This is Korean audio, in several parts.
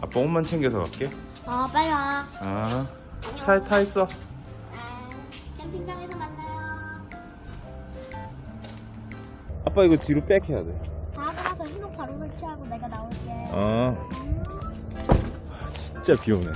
아빠 옷만 챙겨서 갈게. 빨리 와. 차에 타 있어. 캠핑장에서 만나요. 아빠 이거 뒤로 백 해야 돼. 다 가서 hin옥 바로 설치하고 내가 나올게. 진짜 비 오네.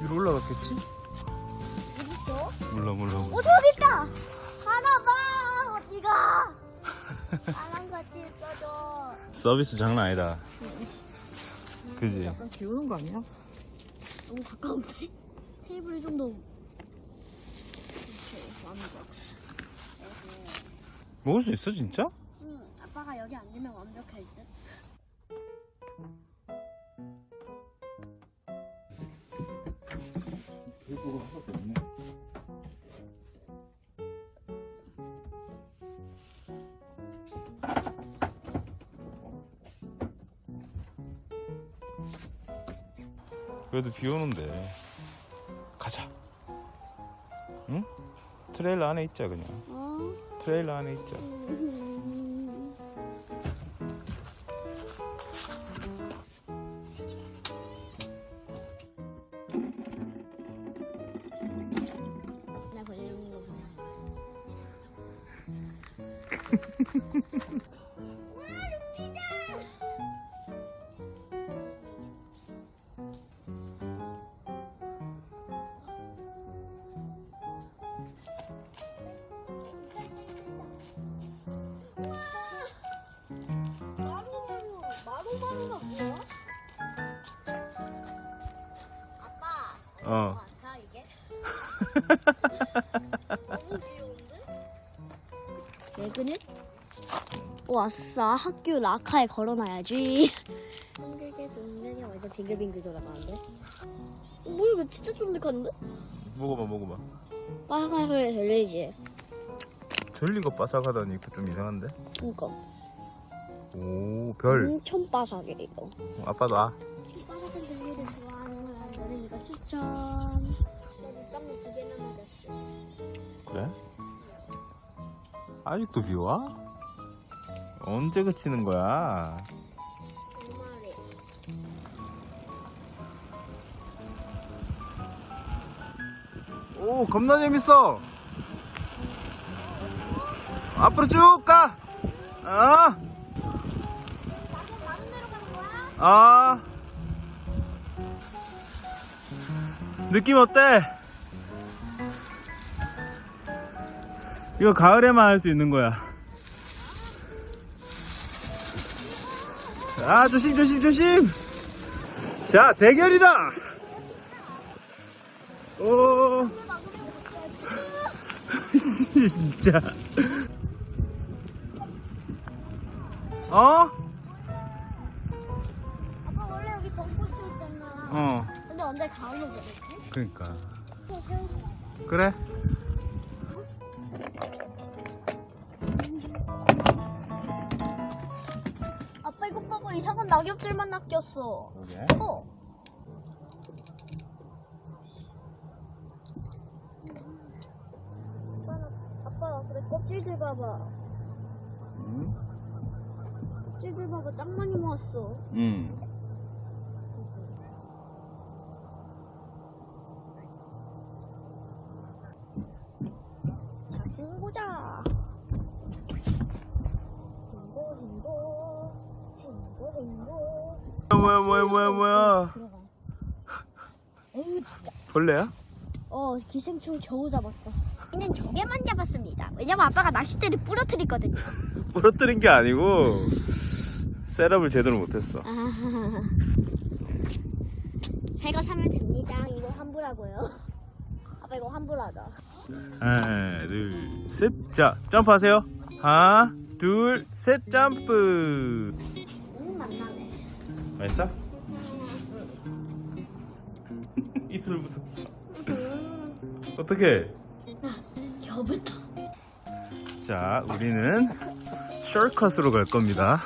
위로 올라갔겠지? 어딨어? 몰라. 저기 있다! 하나 봐! 어디가? 나랑 같이 있어줘. 서비스 장난 아니다. 그지? 약간 기우는 거 아니야? 너무 가까운데? 테이블이 좀 더. 먹을 수 있어 진짜? 응, 아빠가 여기 앉으면 완벽할 듯. 별거가 하나도 없네. 그래도 비 오는데 가자. 응? 트레일러 안에 있자 그냥. 트레일러 안에 있자. 나 걸리는 거 봐. 와, 루피다! 마루마루가 뭐야? 아빠, 많다 이게? 너무 귀여운데? 레그는? 왔어, 학교 라카에 걸어놔야지. 둥글게 둥글게 완전 빙글빙글 돌아가는데? 뭐야, 이거 진짜 쫀득한데? 먹어봐. 바삭한 소리 들리지? 들린 거 바삭하다니 이거 좀 이상한데? 이거 오, 별. 엄청 바삭해 이거. 아빠도 와. 바삭한 들리를 좋아하는 사람들은 이거 추천. 나 물감을 2개나 맞았어. 그래? 아직도 비 와? 언제 그치는 거야? 정말에. 오, 겁나 재밌어. 앞으로 쭉 가. 나도 바로 내려가는 거야? 느낌 어때? 이거 가을에만 할 수 있는 거야. 조심. 자, 대결이다. 오. 진짜. 아빠 원래 여기 벚꽃이 있잖아. 근데 언제 가을로 보냈지? 그러니까. 그래. 아빠 이거 봐봐, 이상한 낙엽들만 낚였어. 그래? 아빠 그래, 껍질들 봐봐. 껍질들 봐봐, 짱 많이 모았어. 자, 헹구자. 헹구. 뭐야? 들어가. 에휴, 진짜. 벌레야? 기생충 겨우 잡았다. 저는 조개만 잡았습니다. 왜냐면 아빠가 낚싯대를 부러뜨렸거든요. 부러뜨린 게 아니고 셋업을 제대로 못했어. 새거 사면 됩니다. 이거 환불하고요. 아빠 이거 환불하자. 하나, 둘, 셋. 자, 점프하세요. 하나, 둘, 셋, 점프. 맛나네. 맛있어? 입술 붙었어. 어떡해? 저부터. 자, 우리는 숏컷으로 갈 겁니다.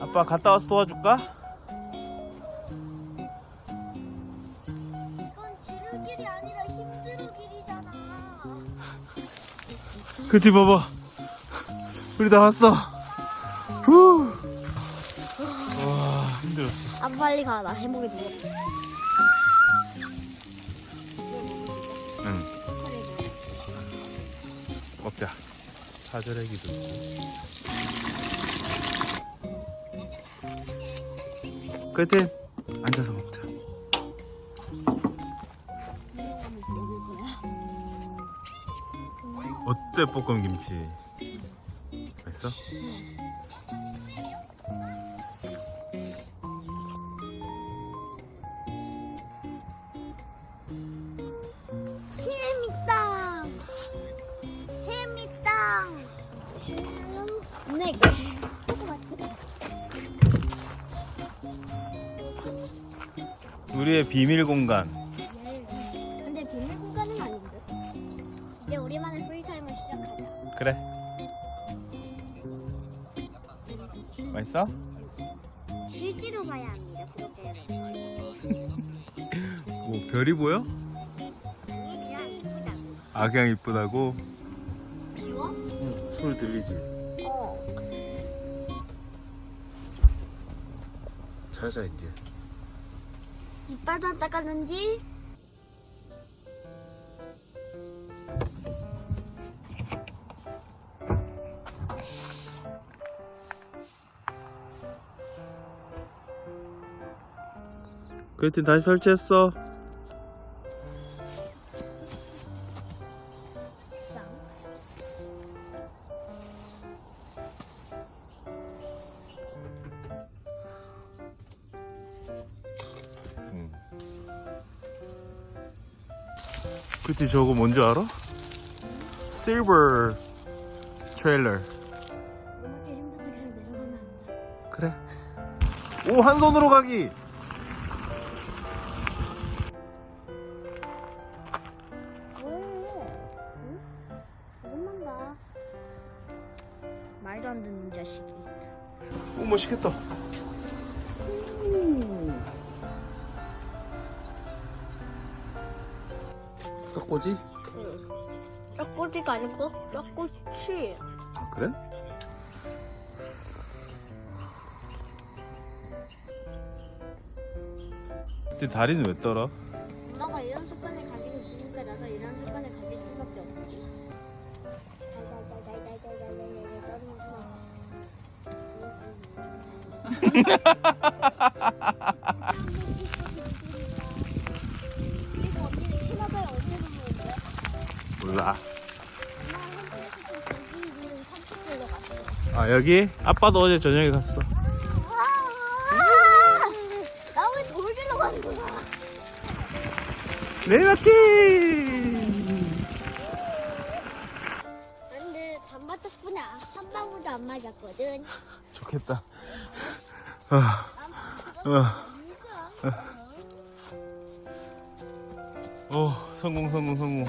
아빠 갔다 와서 도와줄까? 이건 지름 길이 아니라 힘들어 길이잖아. 그 뒤 봐봐. 우리 다 왔어. 후. 와, 힘들었어. 아 빨리 가. 나 해먹이 누워. 응. 먹자. 사절애기도 있고. 그때 앉아서 먹자. 어때 볶음 김치? 맛있어? 재밌다. 재밌다. 네. 우리의 비밀 공간. 근데 비밀 공간은 아닌데. 이제 우리만의 프리타임을 시작하자. 그래. 맛있어? 실제로 봐야 합니다. 구독자여러분. 뭐 별이 보여? 아니 그냥 이쁘다. 아, 그냥 이쁘다고? 비워? 응, 소리 들리지? 어. 자자 이제. 이빨도 안 닦았는지. 그때 다시 설치했어. 그때 저거 뭔지 알아? 실버 트레일러. 이렇게 힘든데 그냥 내려가면 안 돼. 그래. 오, 한 손으로 가기. 응? 조금만 가. 말도 안 듣는 자식이. 오, 멋있겠다. 떡꼬지? 떡꼬치가 아니고 떡꼬치. 아, 그래? 그때 다리는 왜 떨어? 너가 이런 습관을 가지고 있으니까 나도 이런 습관을 가질 수밖에 없지. 이거 언니는 캐나다에 언제 갔는데? 몰라. 엄마는 산책길로 갔어. 아, 여기? 아빠도 어제 저녁에 갔어. 나 왜 돌길로 가는 거야? 레나티! 근데 잠바 덕분에 한 방울도 안 맞았거든. 좋겠다. 아, 아, 성공.